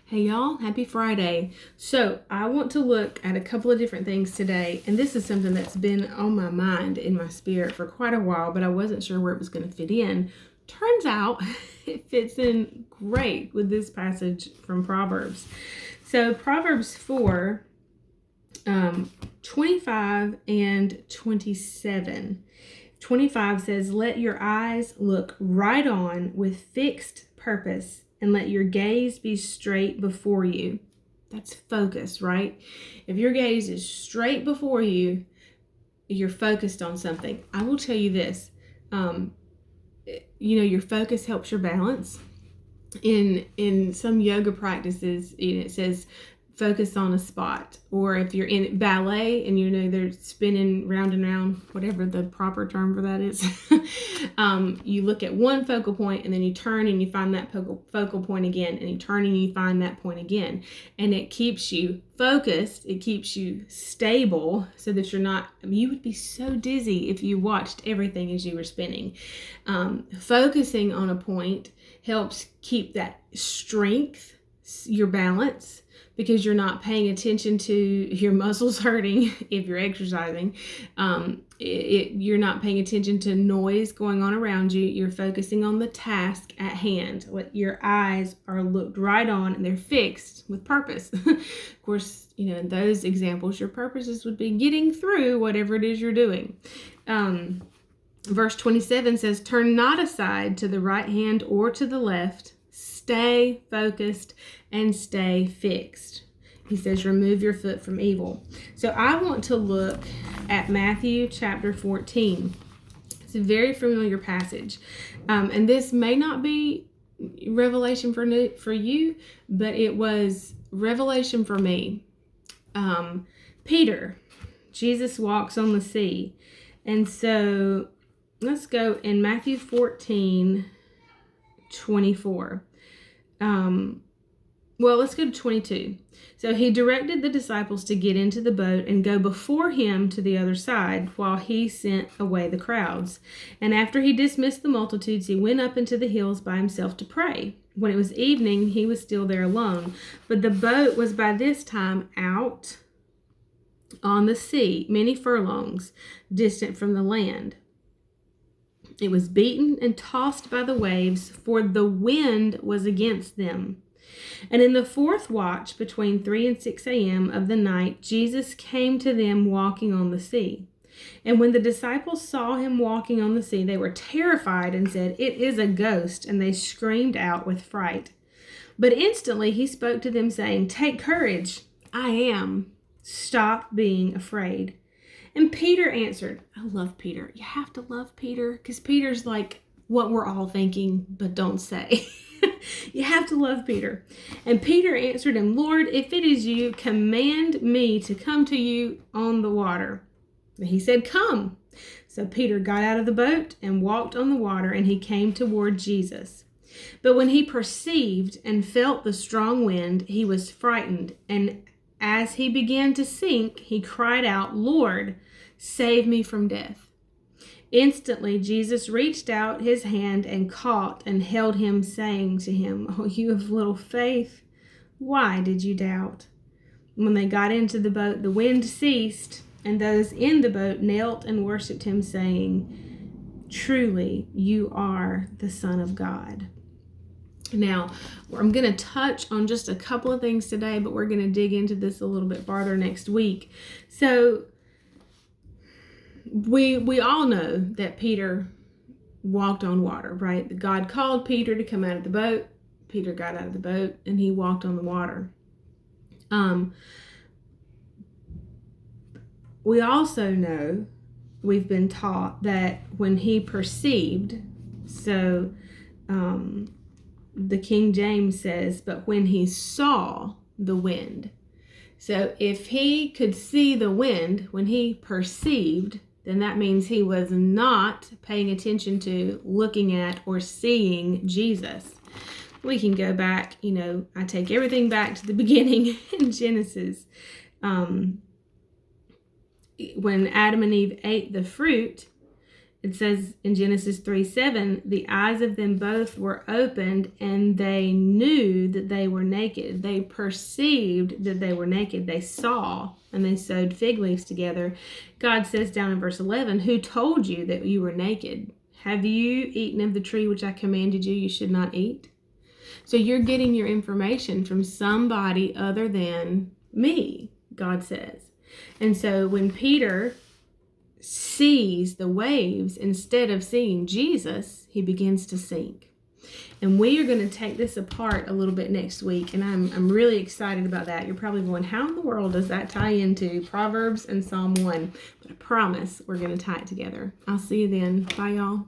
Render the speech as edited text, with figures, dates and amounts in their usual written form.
Hey y'all, happy Friday. So I want to look at a couple of different things today, and this is something that's been on my mind in my spirit for quite a while, but I wasn't sure where it was going to fit in. Turns out it fits in great with this passage from Proverbs. So Proverbs 4, 25 and 27. 25 says, "Let your eyes look right on with fixed purpose, and let your gaze be straight before you." That's focus, right? If your gaze is straight before you, you're focused on something. I will tell you this, your focus helps your balance. In some yoga practices, it says focus on a spot, or if you're in ballet and they're spinning round and round, whatever the proper term for that is, you look at one focal point and then you turn and you find that focal point again, and you turn and you find that point again, and it keeps you focused, it keeps you stable, so that you would be so dizzy if you watched everything as you were spinning. Focusing on a point helps keep that strength, your balance, because you're not paying attention to your muscles hurting if you're exercising. You're not paying attention to noise going on around you. You're focusing on the task at hand. What your eyes are looked right on, and they're fixed with purpose. Of course, in those examples, your purposes would be getting through whatever it is you're doing. Verse 27 says, "Turn not aside to the right hand or to the left. Stay focused and stay fixed." He says, "Remove your foot from evil." So I want to look at Matthew chapter 14. It's a very familiar passage. And this may not be revelation for you, but it was revelation for me. Peter, Jesus walks on the sea. And so let's go in Matthew 14, 24. Let's go to 22. "So he directed the disciples to get into the boat and go before him to the other side, while he sent away the crowds. And after he dismissed the multitudes, he went up into the hills by himself to pray. When it was evening, he was still there alone. But the boat was by this time out on the sea, many furlongs distant from the land. It was beaten and tossed by the waves, for the wind was against them. And in the fourth watch, between 3 and 6 a.m. of the night, Jesus came to them walking on the sea. And when the disciples saw him walking on the sea, they were terrified and said, 'It is a ghost,' and they screamed out with fright. But instantly he spoke to them, saying, 'Take courage, I am. Stop being afraid.' And Peter answered," I love Peter. You have to love Peter, because Peter's like what we're all thinking but don't say. You have to love Peter. "And Peter answered him, 'Lord, if it is you, command me to come to you on the water.' And he said, 'Come.' So Peter got out of the boat and walked on the water, and he came toward Jesus. But when he perceived and felt the strong wind, he was frightened, and as he began to sink, he cried out, 'Lord, save me from death.' Instantly Jesus reached out his hand and caught and held him, saying to him, 'Oh, you of little faith, why did you doubt?' When they got into the boat, the wind ceased, and those in the boat knelt and worshipped him, saying, 'Truly, you are the Son of God.'" Now, I'm going to touch on just a couple of things today, but we're going to dig into this a little bit farther next week. So we all know that Peter walked on water, right? God called Peter to come out of the boat. Peter got out of the boat and he walked on the water. We also know, we've been taught that when he perceived, the King James says, "but when he saw the wind." So if he could see the wind when he perceived, then that means he was not paying attention to, looking at, or seeing Jesus. We can go back, I take everything back to the beginning in Genesis. When Adam and Eve ate the fruit, it says in Genesis 3:7, the eyes of them both were opened and they knew that they were naked. They perceived that they were naked. They saw and they sewed fig leaves together. God says down in verse 11, who told you that you were naked? Have you eaten of the tree which I commanded you should not eat? So you're getting your information from somebody other than me, God says. And so when Peter sees the waves instead of seeing Jesus, he begins to sink. And we are going to take this apart a little bit next week, and I'm really excited about that. You're probably going, how in the world does that tie into Proverbs and Psalm 1? But I promise we're going to tie it together. I'll see you then. Bye, y'all.